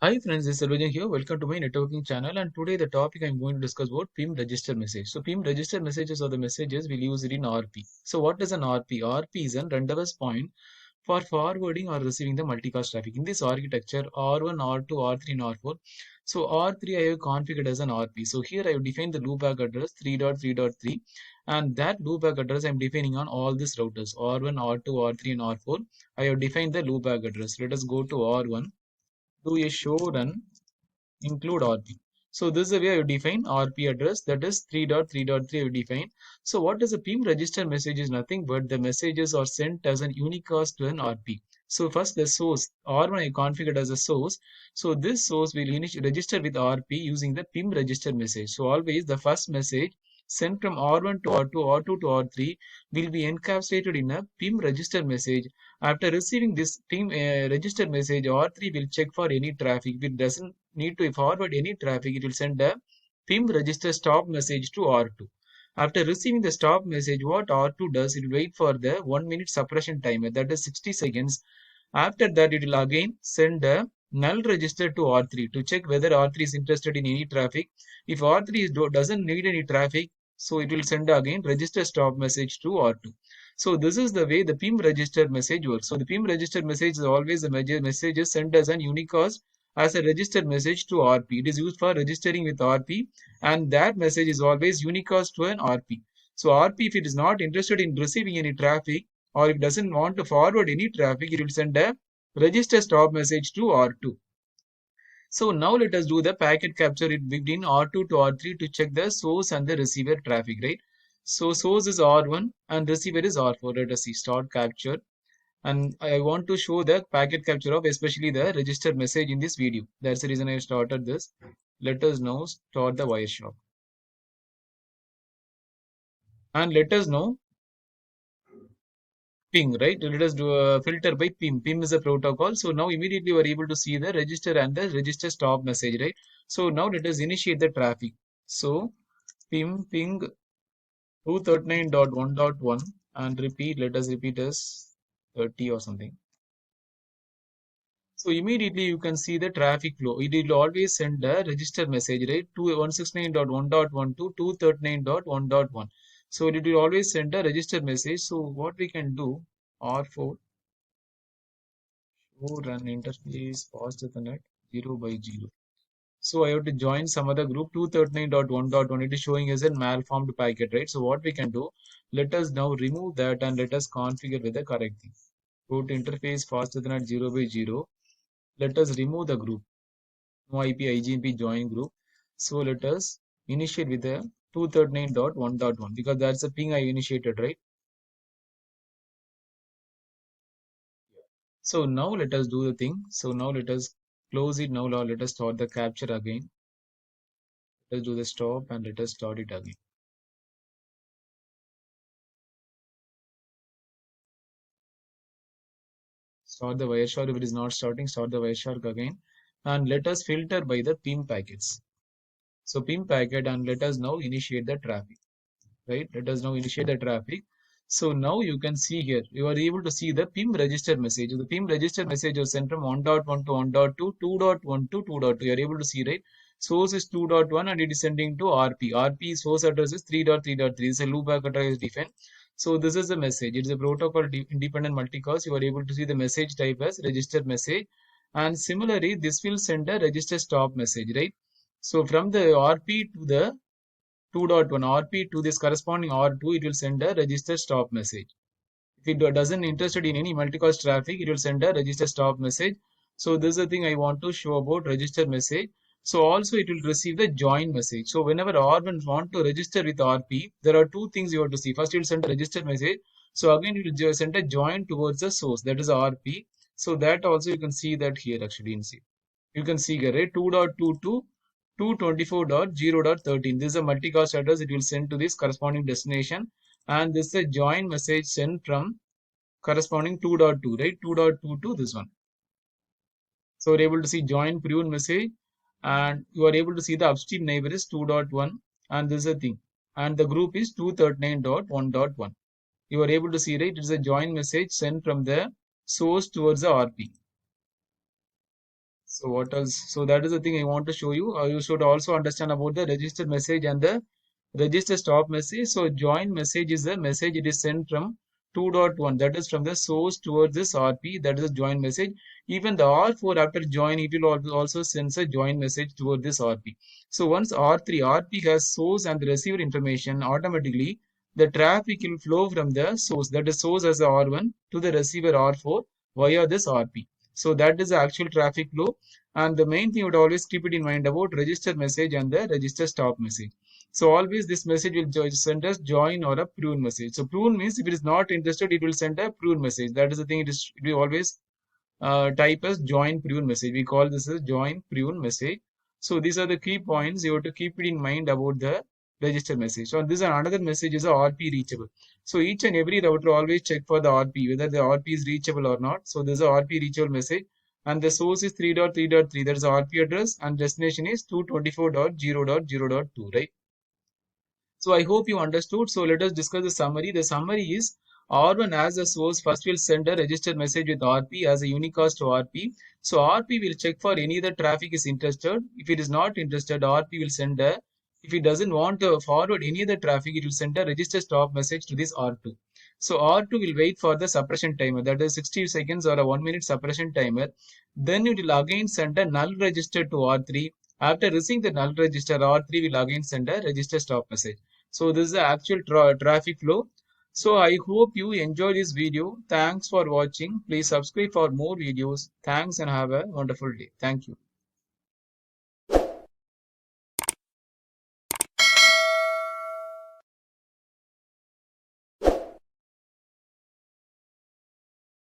Hi friends, this is Sarvajan here. Welcome to my networking channel, and today the topic I'm going to discuss about PIM register message. So PIM register messages are the messages we'll use it in RP. So what is an RP? RP is a rendezvous point for forwarding or receiving the multicast traffic. In this architecture, R1, R2, R3 and R4. So R3 I have configured as an RP. So here I have defined the loopback address 3.3.3, and that loopback address I'm defining on all these routers R1, R2, R3 and R4. I have defined the loopback address. Let us go to R1. Do a show run include RP. So this is the way I define RP address, that is 3.3.3 I define. So what is a PIM register message is nothing but the messages are sent as an unicast to an RP. So first the source R1 I configured as a source. So this source will register with RP using the PIM register message. So always the first message sent from R1 to R2, R2 to R3 will be encapsulated in a PIM register message. After receiving this PIM register message, R3 will check for any traffic. If it doesn't need to forward any traffic, it will send a PIM register stop message to R2. After receiving the stop message, what R2 does, it will wait for the 1 minute suppression timer, that is 60 seconds. After that, it will again send a null register to R3 to check whether R3 is interested in any traffic. If R3 doesn't need any traffic, so it will send again register stop message to R2. So this is the way the PIM register message works. So the PIM register message is always the message is sent as an unicast as a registered message to RP. It is used for registering with RP, and that message is always unicast to an RP. So RP, if it is not interested in receiving any traffic, or if it doesn't want to forward any traffic, it will send a register stop message to R2. So now let us do the packet capture it between R2 to R3 to check the source and the receiver traffic, right? So source is R1 and receiver is R4. Let us see start capture. And I want to show the packet capture of especially the registered message in this video. That's the reason I started this. Let us now start the Wireshark. And let us now ping, right? Let us do a filter by PIM. PIM is a protocol. So now immediately we are able to see the register and the register stop message, right? So now let us initiate the traffic. So PIM ping 239.1.1 and repeat, let us repeat as 30 or something. So immediately you can see the traffic flow. It will always send a register message, right? To 169.1.1 to 239.1.1. So it will always send a register message. So what we can do, R4 show run interface fast Ethernet 0 by 0. So I have to join some other group 239.1.1. It is showing as a malformed packet, right? So what we can do, let us now remove that and let us configure with the correct thing. Go to interface fast Ethernet 0 by 0. Let us remove the group. No IP IGMP join group. So let us initiate with the 239.1.1 because that's the ping I initiated, right? So now let us do the thing. So now let us close it. Now let us start the capture again. Let us do the stop and let us start it again. Start the Wireshark. If it is not starting, start the Wireshark again. And let us filter by the PIM packets. So PIM packet and let us now initiate the traffic. Right? Let us now initiate the traffic. So now you can see here, you are able to see the PIM register message. The PIM register message was sent from 1.1 to 1.2, 2.1 to 2.2. You are able to see, right? Source is 2.1 and it is sending to RP. RP source address is 3.3.3. This is a loopback address is defined. So this is the message. It is a protocol independent multicast. You are able to see the message type as registered message. And similarly, this will send a register stop message, right? So from the RP to the 2.1 RP to this corresponding R2, it will send a register stop message. If it doesn't interested in any multicast traffic, it will send a register stop message. So this is the thing I want to show about register message. So also it will receive the join message. So whenever R1 want to register with RP, there are two things you have to see. First, it will send a register message. So again, it will send a join towards the source, that is RP. So that also you can see that here actually in C. You can see here, right? 2.22 224.0.13. This is a multicast address. It will send to this corresponding destination. And this is a join message sent from corresponding 2.2, right? 2.2 to this one. So you're able to see join prune message. And you are able to see the upstream neighbor is 2.1. And this is a thing. And the group is 239.1.1. You are able to see, right? It is a join message sent from the source towards the RP. So what else? So that is the thing I want to show you. You should also understand about the register message and the register stop message. So join message is a message it is sent from 2.1, that is from the source towards this RP, that is a join message. Even the R4 after join it will also send a join message toward this RP. So once RP has source and the receiver information, automatically the traffic will flow from the source, that is source as a R1 to the receiver R4 via this RP. So that is the actual traffic flow. And the main thing you would always keep it in mind about register message and the register stop message. So always this message will send us join or a prune message. So prune means if it is not interested, it will send a prune message. That is the thing. We always type as join prune message. We call this as join prune message. So these are the key points you have to keep it in mind about the register message. So this is another message is a RP reachable. So each and every router always check for the RP whether the RP is reachable or not. So this is a RP reachable message. And the source is 3.3.3, that is RP address, and destination is 224.0.0.2, right? So I hope you understood. So let us discuss the summary. The summary is R1 as a source first will send a registered message with RP as a unicast to RP. So RP will check for any other traffic is interested. If it is not interested, RP will send a, if it doesn't want to forward any other traffic, it will send a register stop message to this R2. So R2 will wait for the suppression timer, that is 60 seconds or a 1 minute suppression timer. Then it will again send a null register to R3. After receiving the null register, R3 will again send a register stop message. So this is the actual traffic flow. So I hope you enjoy this video. Thanks for watching. Please subscribe for more videos. Thanks and have a wonderful day. Thank you.